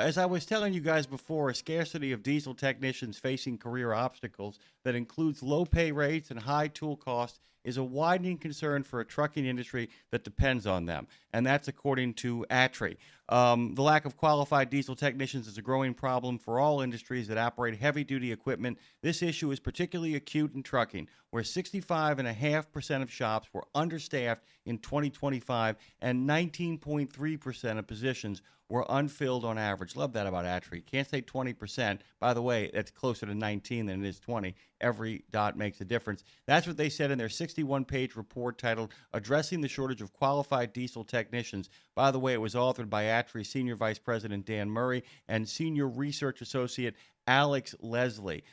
As I was telling you guys before, a scarcity of diesel technicians facing career obstacles that includes low pay rates and high tool costs is a widening concern for a trucking industry that depends on them. And that's according to ATRI. The lack of qualified diesel technicians is a growing problem for all industries that operate heavy duty equipment. This issue is particularly acute in trucking, where 65.5% of shops were understaffed in 2025 and 19.3% of positions were unfilled on average. Love that about Atri. Can't say 20%. By the way, that's closer to 19 than it is 20. Every dot makes a difference. That's what they said in their 61-page report titled Addressing the Shortage of Qualified Diesel Technicians. By the way, it was authored by Atri Senior Vice President Dan Murray and Senior Research Associate Alex Leslie.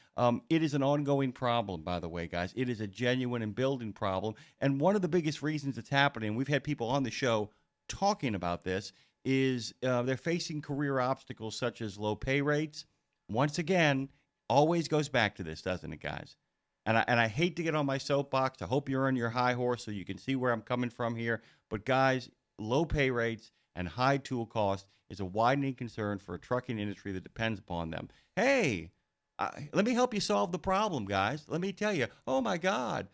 It is an ongoing problem, by the way, guys. It is a genuine and building problem. And one of the biggest reasons it's happening, we've had people on the show talking about this, is they're facing career obstacles such as low pay rates. Once again, always goes back to this, doesn't it, guys? And I hate to get on my soapbox. I hope you're on your high horse so you can see where I'm coming from here. But guys, low pay rates and high tool costs is a widening concern for a trucking industry that depends upon them. Hey, let me help you solve the problem, guys. Let me tell you, oh my God,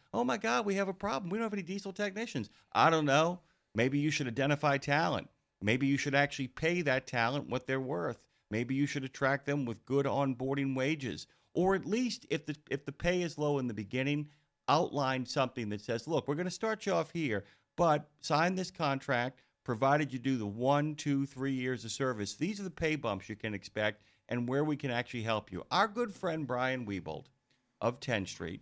we have a problem. We don't have any diesel technicians. I don't know. Maybe you should identify talent. Maybe you should actually pay that talent what they're worth. Maybe you should attract them with good onboarding wages. Or at least if the pay is low in the beginning, outline something that says, look, we're going to start you off here, but sign this contract, provided you do the 1, 2, 3 years of service. These are the pay bumps you can expect and where we can actually help you. Our good friend Brian Wiebold of 10th Street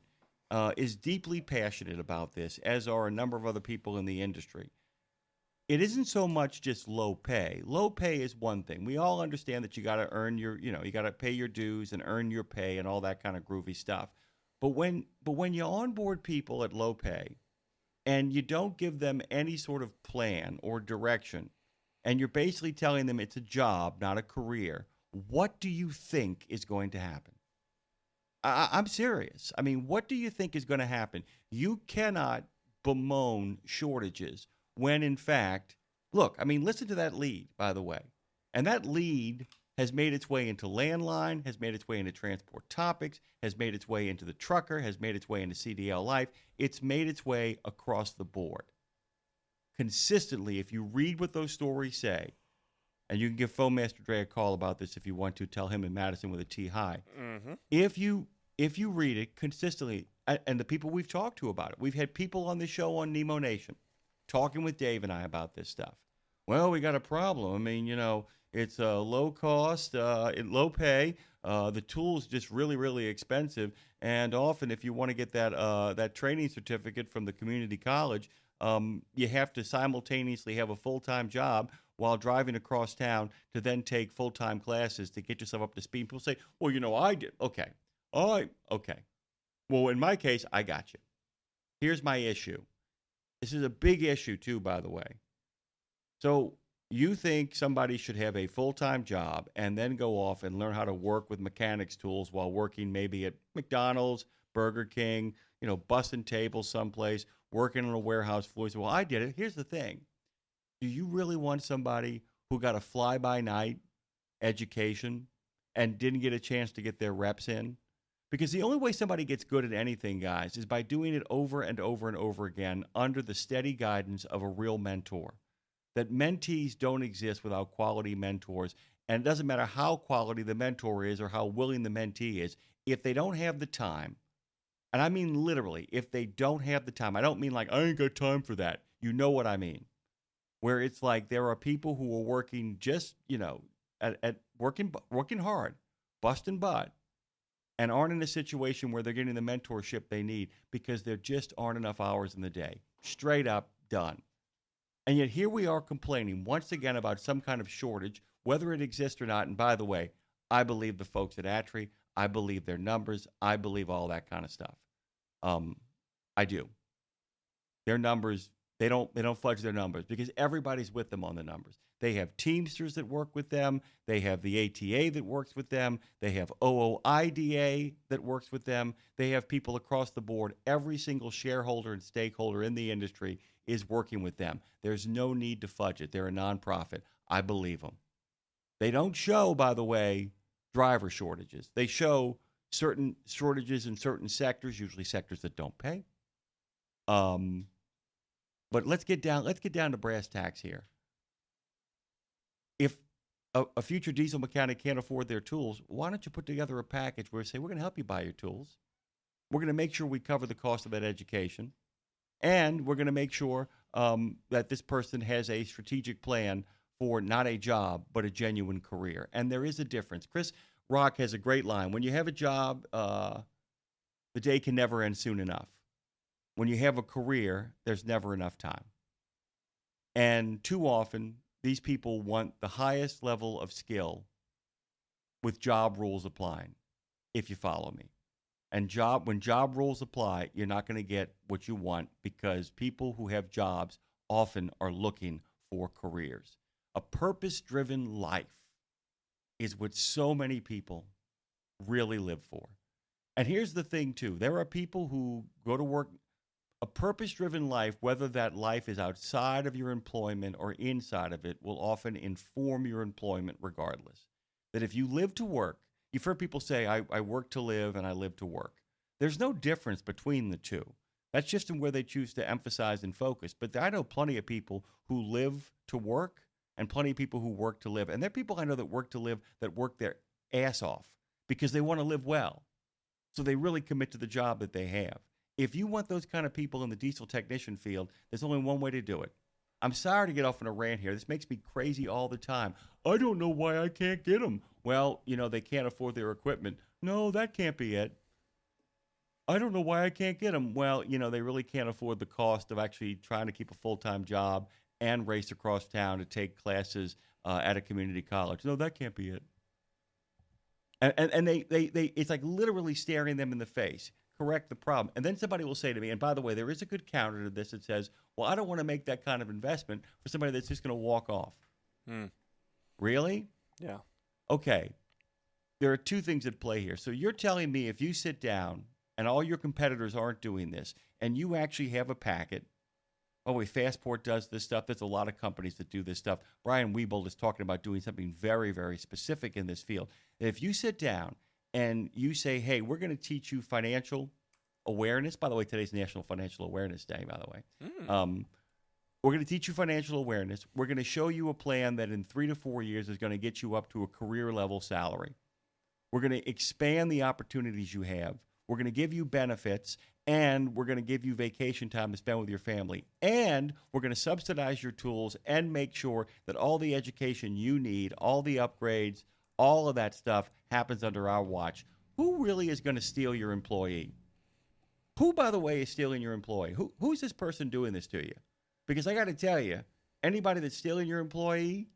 is deeply passionate about this, as are a number of other people in the industry. It isn't so much just low pay. Low pay is one thing. We all understand that you got to earn your, you got to pay your dues and earn your pay and all that kind of groovy stuff. But when you onboard people at low pay and you don't give them any sort of plan or direction, and you're basically telling them it's a job, not a career, what do you think is going to happen? I'm serious. I mean, what do you think is going to happen? You cannot bemoan shortages when in fact, look, I mean, listen to that lead, by the way. And that lead has made its way into Landline, has made its way into Transport Topics, has made its way into the Trucker, has made its way into CDL Life. It's made its way across the board. Consistently, if you read what those stories say, and you can give Phone Master Dre a call about this if you want to, tell him in Madison with a T high. Mm-hmm. If you read it consistently, and the people we've talked to about it, we've had people on the show on Nemo Nation talking with Dave and I about this stuff. Well, we got a problem. I mean, it's low cost, low pay. The tool's just really, really expensive. And often, if you want to get that training certificate from the community college, you have to simultaneously have a full-time job while driving across town to then take full-time classes to get yourself up to speed. People say, well, I did. Okay. All right. Okay. Well, in my case, I got you. Here's my issue. This is a big issue, too, by the way. So you think somebody should have a full-time job and then go off and learn how to work with mechanics tools while working maybe at McDonald's, Burger King, busting tables someplace, working on a warehouse floor. So, well, I did it. Here's the thing. Do you really want somebody who got a fly-by-night education and didn't get a chance to get their reps in? Because the only way somebody gets good at anything, guys, is by doing it over and over and over again under the steady guidance of a real mentor. That mentees don't exist without quality mentors. And it doesn't matter how quality the mentor is or how willing the mentee is. If they don't have the time, and I mean literally, if they don't have the time, I don't mean like, I ain't got time for that. You know what I mean. Where it's like there are people who are working just, at working hard, busting butt, and aren't in a situation where they're getting the mentorship they need because there just aren't enough hours in the day. Straight up done. And yet here we are complaining once again about some kind of shortage, whether it exists or not. And by the way, I believe the folks at Atri. I believe their numbers. I believe all that kind of stuff. I do. Their numbers, they don't fudge their numbers because everybody's with them on the numbers. They have Teamsters that work with them. They have the ATA that works with them. They have OOIDA that works with them. They have people across the board. Every single shareholder and stakeholder in the industry is working with them. There's no need to fudge it. They're a nonprofit. I believe them. They don't show, by the way, driver shortages. They show certain shortages in certain sectors, usually sectors that don't pay. But let's get down to brass tacks here. If a future diesel mechanic can't afford their tools, why don't you put together a package where you say, we're going to help you buy your tools. We're going to make sure we cover the cost of that education. And we're going to make sure that this person has a strategic plan for not a job, but a genuine career. And there is a difference. Chris Rock has a great line. When you have a job, the day can never end soon enough. When you have a career, there's never enough time. And too often, these people want the highest level of skill with job rules applying, if you follow me. And when job rules apply, you're not going to get what you want because people who have jobs often are looking for careers. A purpose-driven life is what so many people really live for. And here's the thing, too. There are people who go to work. A purpose-driven life, whether that life is outside of your employment or inside of it, will often inform your employment regardless. That if you live to work, you've heard people say, I work to live and I live to work. There's no difference between the two. That's just in where they choose to emphasize and focus. But I know plenty of people who live to work and plenty of people who work to live. And there are people I know that work to live that work their ass off because they want to live well. So they really commit to the job that they have. If you want those kind of people in the diesel technician field, there's only one way to do it. I'm sorry to get off on a rant here. This makes me crazy all the time. I don't know why I can't get them. Well, they can't afford their equipment. No, that can't be it. I don't know why I can't get them. Well, they really can't afford the cost of actually trying to keep a full-time job and race across town to take classes at a community college. No, that can't be it. And they it's like literally staring them in the face. Correct the problem. And then somebody will say to me, and by the way, there is a good counter to this that says, well, I don't want to make that kind of investment for somebody that's just going to walk off. Really? Yeah. Okay. There are two things at play here. So you're telling me if you sit down and all your competitors aren't doing this and you actually have a packet, oh, wait, Fastport does this stuff. There's a lot of companies that do this stuff. Brian Wiebold is talking about doing something very, very specific in this field. If you sit down and you say, hey, we're going to teach you financial awareness. By the way, today's National Financial Awareness Day, by the way. We're going to teach you financial awareness. We're going to show you a plan that in 3 to 4 years is going to get you up to a career-level salary. We're going to expand the opportunities you have. We're going to give you benefits, and we're going to give you vacation time to spend with your family. And we're going to subsidize your tools and make sure that all the education you need, all the upgrades, all of that stuff happens under our watch. Who really is going to steal your employee? Who, by the way, is stealing your employee? Who's this person doing this to you? Because I got to tell you, anybody that's stealing your employee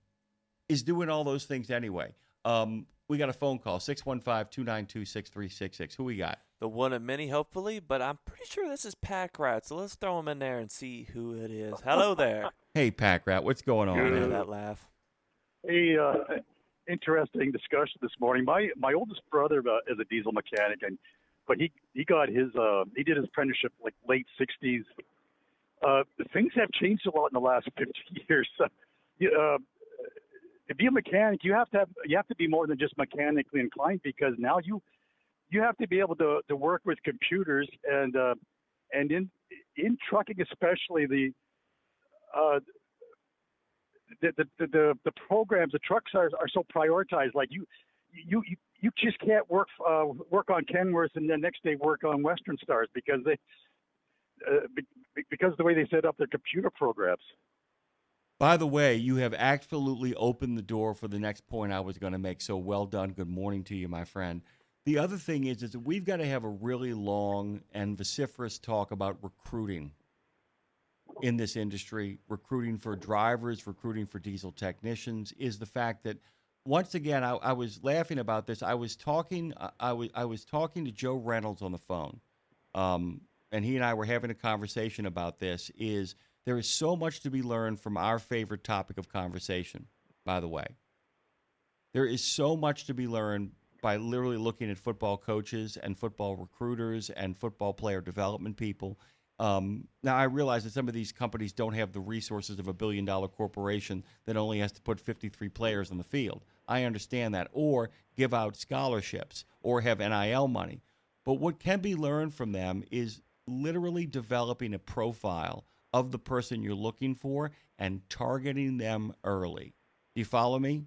is doing all those things anyway. We got a phone call, 615-292-6366. Who we got? The one of many, hopefully, but I'm pretty sure this is Packrat, so let's throw him in there and see who it is. Hello there. Hey, Packrat, what's going on, man? That laugh. Hey, interesting discussion this morning. My oldest brother is a diesel mechanic, but he got his he did his apprenticeship like late 60s. Things have changed a lot in the last 50 years. To be a mechanic, you have to be more than just mechanically inclined, because now you have to be able to work with computers, and in trucking especially the programs, the trucks are so prioritized. Like you just can't work on Kenworth and then next day work on Western Stars because of the way they set up their computer programs. By the way, you have absolutely opened the door for the next point I was going to make. So well done. Good morning to you, my friend. The other thing is that we've got to have a really long and vociferous talk about recruiting in this industry, recruiting for drivers, recruiting for diesel technicians, is the fact that, once again, I was laughing about this. I was talking to Joe Reynolds on the phone, and he and I were having a conversation about this. There is so much to be learned from our favorite topic of conversation, by the way. There is so much to be learned by literally looking at football coaches and football recruiters and football player development people. Now, I realize that some of these companies don't have the resources of a billion-dollar corporation that only has to put 53 players on the field. I understand that. Or give out scholarships or have NIL money. But what can be learned from them is literally developing a profile of the person you're looking for and targeting them early. Do you follow me?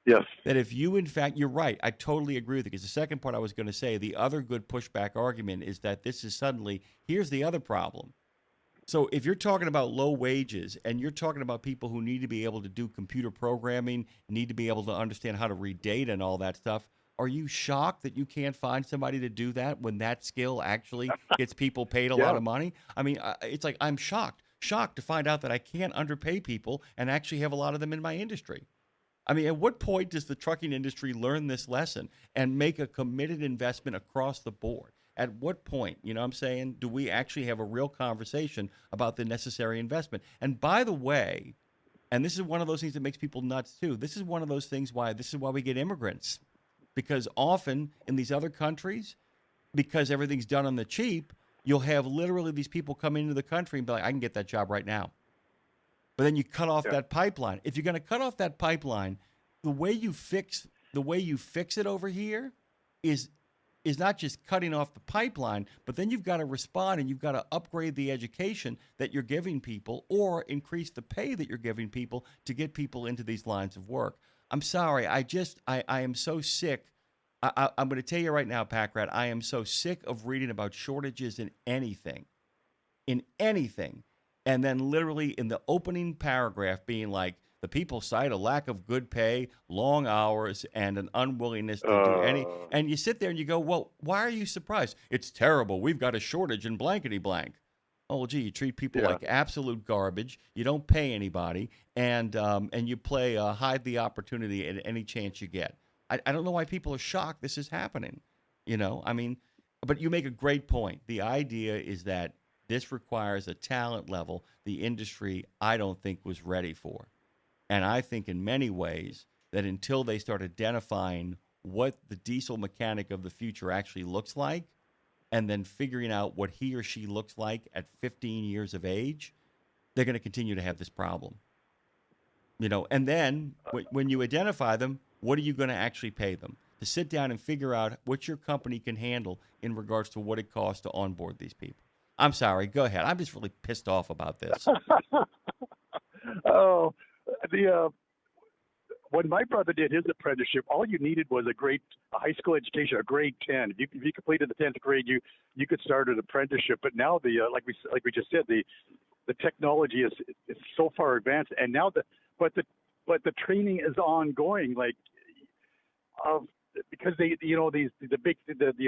Yes. That if you, in fact, you're right. I totally agree with you. Because the second part I was going to say, the other good pushback argument is that this is suddenly, here's the other problem. So if you're talking about low wages and you're talking about people who need to be able to do computer programming, need to be able to understand how to read data and all that stuff, are you shocked that you can't find somebody to do that when that skill actually gets people paid a lot of money? I mean, it's like I'm shocked to find out that I can't underpay people and actually have a lot of them in my industry. I mean, at what point does the trucking industry learn this lesson and make a committed investment across the board? At what point, you know what I'm saying, do we actually have a real conversation about the necessary investment? And by the way, and this is one of those things that makes people nuts too, this is one of those things this is why we get immigrants. Because often in these other countries, because everything's done on the cheap, you'll have literally these people come into the country and be like, I can get that job right now. But then you cut off that pipeline. If you're going to cut off that pipeline, the way you fix it over here is not just cutting off the pipeline, but then you've got to respond and you've got to upgrade the education that you're giving people or increase the pay that you're giving people to get people into these lines of work. I'm sorry. I am so sick. I'm going to tell you right now, Packrat, I am so sick of reading about shortages in anything. And then literally in the opening paragraph being like, the people cite a lack of good pay, long hours, and an unwillingness to do any. And you sit there and you go, well, why are you surprised? It's terrible. We've got a shortage in blankety blank. Oh, gee, you treat people like absolute garbage. You don't pay anybody, and you play hide the opportunity at any chance you get. I don't know why people are shocked this is happening. You know, I mean, but you make a great point. The idea is that this requires a talent level the industry, I don't think, was ready for. And I think in many ways that until they start identifying what the diesel mechanic of the future actually looks like, and then figuring out what he or she looks like at 15 years of age, they're going to continue to have this problem. You know, and then when you identify them, what are you going to actually pay them? To sit down and figure out what your company can handle in regards to what it costs to onboard these people. I'm sorry. Go ahead. I'm just really pissed off about this. When my brother did his apprenticeship, all you needed was a high school education, a grade 10. If you completed the 10th grade, you could start an apprenticeship. But now like we just said, the technology is so far advanced, and now but the training is ongoing. Because the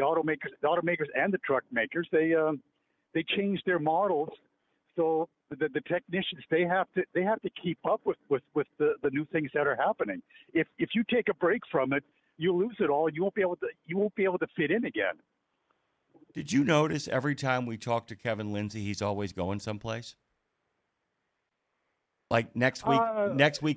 automakers and the truck makers, they change their models, so the technicians they have to keep up with the new things that are happening. If you take a break from it, you lose it all. You won't be able to fit in again. Did you notice every time we talk to Kevin Lindsay, he's always going someplace? Like next week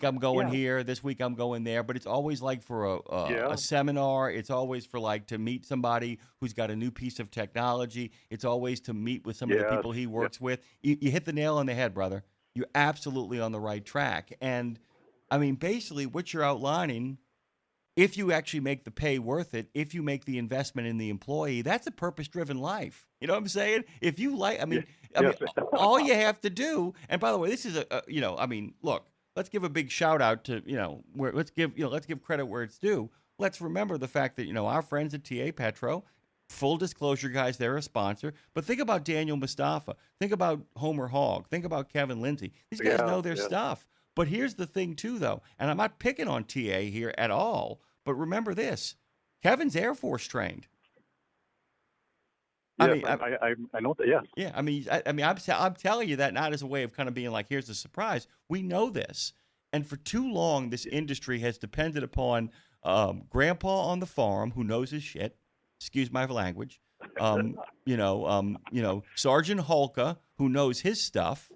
I'm going here, this week I'm going there, but it's always like for a seminar. It's always for like to meet somebody who's got a new piece of technology. It's always to meet with some of the people he works with. You hit the nail on the head, brother. You're absolutely on the right track. And I mean, basically what you're outlining, if you actually make the pay worth it, if you make the investment in the employee, that's a purpose-driven life. You know what I'm saying? If you like, I mean, all you have to do, and by the way, this is look, let's give a big shout out to, let's give credit where it's due. Let's remember the fact that, our friends at TA Petro, full disclosure, guys, they're a sponsor. But think about Daniel Mustafa. Think about Homer Hogg. Think about Kevin Lindsay. These guys know their stuff. But here's the thing, too, though, and I'm not picking on TA here at all, but remember this. Kevin's Air Force trained. I know that, yes. Yeah, I'm telling you that not as a way of kind of being like, here's the surprise. We know this. And for too long, this industry has depended upon Grandpa on the farm who knows his shit. Excuse my language. Sergeant Hulka who knows his stuff,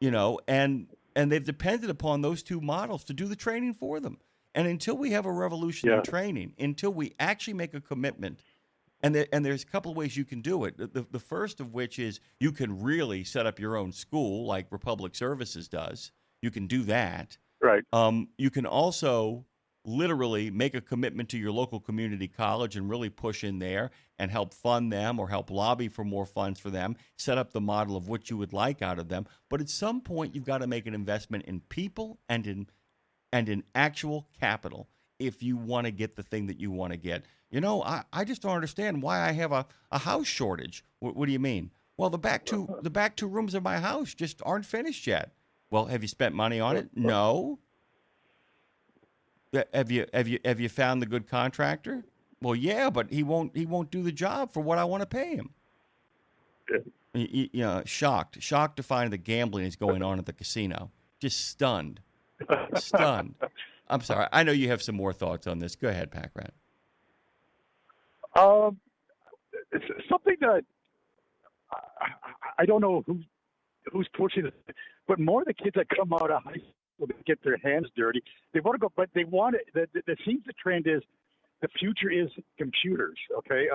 and they've depended upon those two models to do the training for them. And until we have a revolution in training, until we actually make a commitment, and there's a couple of ways you can do it. The first of which is you can really set up your own school like Republic Services does. You can do that. Right. You can also literally make a commitment to your local community college and really push in there and help fund them or help lobby for more funds for them, set up the model of what you would like out of them. But at some point, you've got to make an investment in people and in actual capital if you want to get the thing that you want to get. I just don't understand why I have a house shortage. What do you mean? Well, the back two rooms of my house just aren't finished yet. Well, have you spent money on it? No. Have you found the good contractor? Well, yeah, but he won't do the job for what I want to pay him. Shocked to find that gambling is going on at the casino. Just stunned. I'm sorry. I know you have some more thoughts on this. Go ahead, Packrat. It's something that I don't know who's pushing it, but more the kids that come out of high school to get their hands dirty, they want to go, but they want it. It seems the trend is the future is computers. Okay.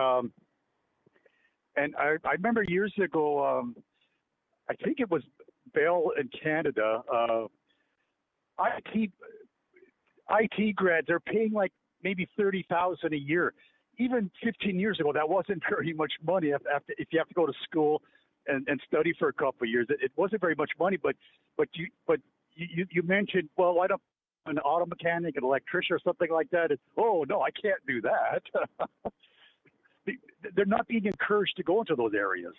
And I remember years ago, I think it was Bell in Canada, IT grads are paying like maybe $30,000 a year. Even 15 years ago, that wasn't very much money. If you have to go to school and study for a couple of years, it wasn't very much money. But you mentioned, well, why don't an auto mechanic, an electrician, or something like that? Oh no, I can't do that. They're not being encouraged to go into those areas.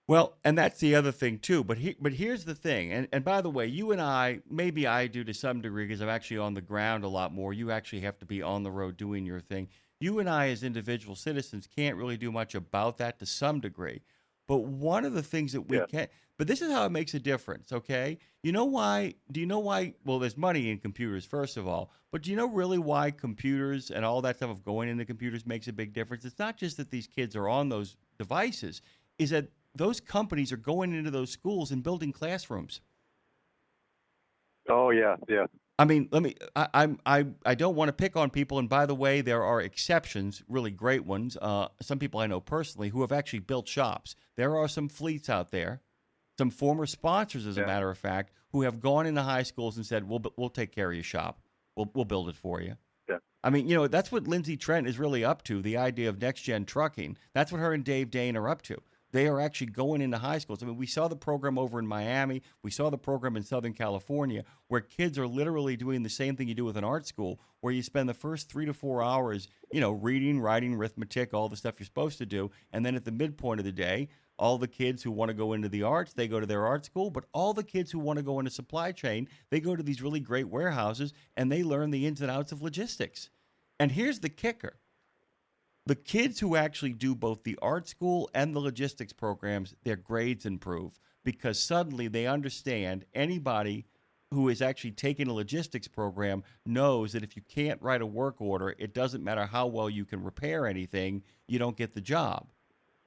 Well, and that's the other thing too. But here's the thing. And by the way, you and I, maybe I do to some degree because I'm actually on the ground a lot more. You actually have to be on the road doing your thing. You and I, as individual citizens, can't really do much about that to some degree. But one of the things that we can, but this is how it makes a difference, okay? You know why? Do you know why? Well, there's money in computers, first of all. But do you know really why computers and all that stuff of going into computers makes a big difference? It's not just that these kids are on those devices, is that those companies are going into those schools and building classrooms. Oh yeah. I mean, I don't want to pick on people, and by the way, there are exceptions, really great ones. Some people I know personally who have actually built shops. There are some fleets out there, some former sponsors, as a matter of fact, who have gone into high schools and said, "We'll take care of your shop. We'll build it for you." Yeah. I mean, that's what Lindsay Trent is really up to. The idea of next gen trucking. That's what her and Dave Dane are up to. They are actually going into high schools. I mean, we saw the program over in Miami. We saw the program in Southern California where kids are literally doing the same thing you do with an art school, where you spend the first 3 to 4 hours, reading, writing, arithmetic, all the stuff you're supposed to do. And then at the midpoint of the day, all the kids who want to go into the arts, they go to their art school. But all the kids who want to go into supply chain, they go to these really great warehouses and they learn the ins and outs of logistics. And here's the kicker. The kids who actually do both the art school and the logistics programs, their grades improve because suddenly they understand anybody who is actually taking a logistics program knows that if you can't write a work order, it doesn't matter how well you can repair anything, you don't get the job.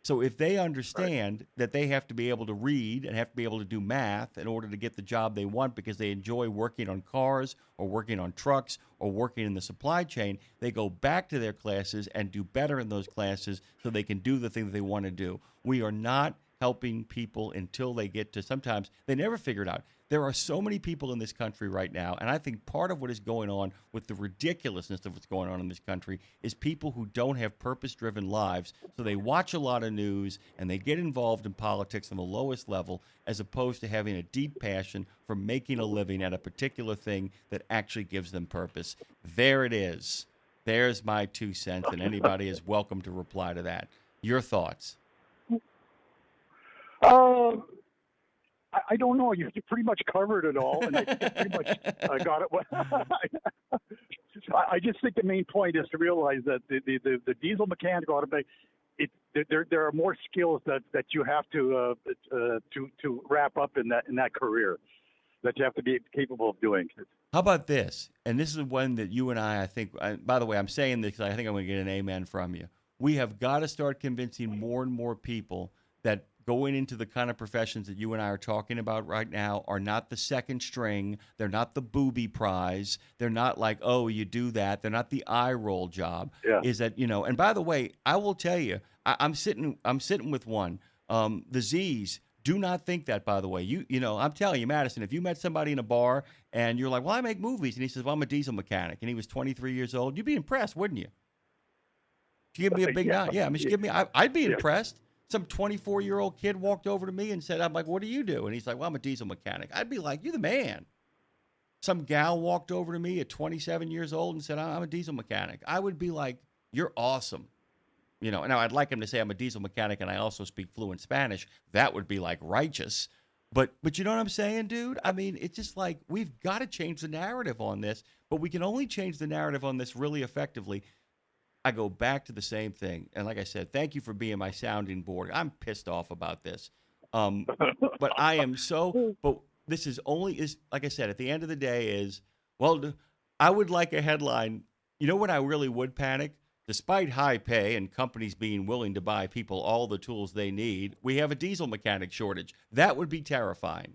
So if they understand that they have to be able to read and have to be able to do math in order to get the job they want because they enjoy working on cars or working on trucks or working in the supply chain, they go back to their classes and do better in those classes so they can do the thing that they want to do. We are not helping people until they get to, sometimes they never figure it out. There are so many people in this country right now, and I think part of what is going on with the ridiculousness of what's going on in this country is people who don't have purpose-driven lives, so they watch a lot of news and they get involved in politics on the lowest level as opposed to having a deep passion for making a living at a particular thing that actually gives them purpose. There it is. There's my 2 cents, and anybody is welcome to reply to that. Your thoughts? I don't know. You pretty much covered it all, and I think I pretty much got it. I just think the main point is to realize that the diesel mechanic automatic, there are more skills that you have to wrap up in that career that you have to be capable of doing. How about this? And this is one that you and I think, by the way, I'm saying this because I think I'm going to get an amen from you. We have got to start convincing more and more people that going into the kind of professions that you and I are talking about right now are not the second string. They're not the booby prize. They're not like, oh, you do that. They're not the eye roll job. Yeah. Is that, and by the way, I will tell you, I'm sitting with one. The Z's, Do not think that, by the way. You know, I'm telling you, Madison, if you met somebody in a bar and you're like, well, I make movies, and he says, well, I'm a diesel mechanic, and he was 23 years old, you'd be impressed, wouldn't you? If you give me a big nod. Yeah, I mean, I'd be impressed. Some 24-year-old kid walked over to me and said, I'm like, what do you do? And he's like, well, I'm a diesel mechanic. I'd be like, you're the man. Some gal walked over to me at 27 years old and said, I'm a diesel mechanic. I would be like, you're awesome. You know, now I'd like him to say I'm a diesel mechanic and I also speak fluent Spanish. That would be like righteous. But you know what I'm saying, dude? I mean, it's just like we've got to change the narrative on this, but we can only change the narrative on this really effectively. I go back to the same thing. And like I said, thank you for being my sounding board. I'm pissed off about this. But I am so, but this is like I said, at the end of the day is, well, I would like a headline. You know what I really would panic? Despite high pay and companies being willing to buy people all the tools they need, we have a diesel mechanic shortage. That would be terrifying.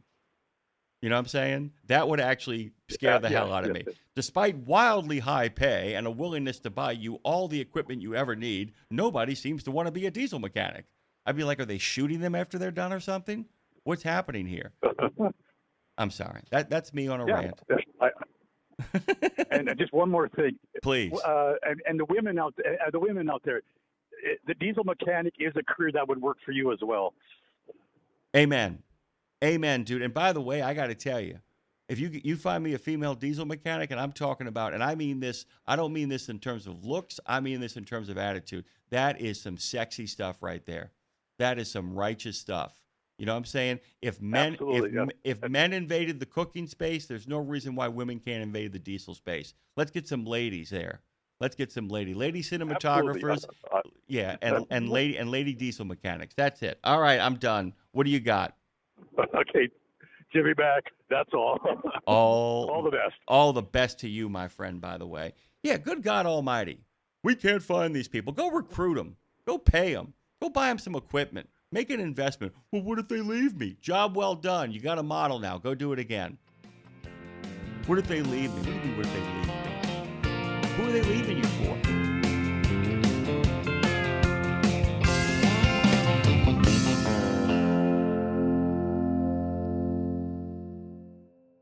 You know what I'm saying? That would actually scare the hell out of me. Despite wildly high pay and a willingness to buy you all the equipment you ever need, nobody seems to want to be a diesel mechanic. I'd be like, are they shooting them after they're done or something? What's happening here? I'm sorry. That's me on a rant. And just one more thing, please. And the women out there, the diesel mechanic is a career that would work for you as well. Amen, dude. And by the way, I got to tell you, if you find me a female diesel mechanic, and I'm talking about, and I mean this, I don't mean this in terms of looks, I mean this in terms of attitude. That is some sexy stuff right there. That is some righteous stuff. You know what I'm saying? If men invaded the cooking space, there's no reason why women can't invade the diesel space. Let's get some ladies there. Lady cinematographers, and lady diesel mechanics. That's it. All right, I'm done. What do you got? Okay, Jimmy back. That's all. All the best. All the best to you, my friend. By the way, yeah. Good God Almighty, we can't find these people. Go recruit them. Go pay them. Go buy them some equipment. Make an investment. Well, what if they leave me? Job well done. You got a model now. Go do it again. What if they leave me? What do you mean, what if they leave me? Who are they leaving you for?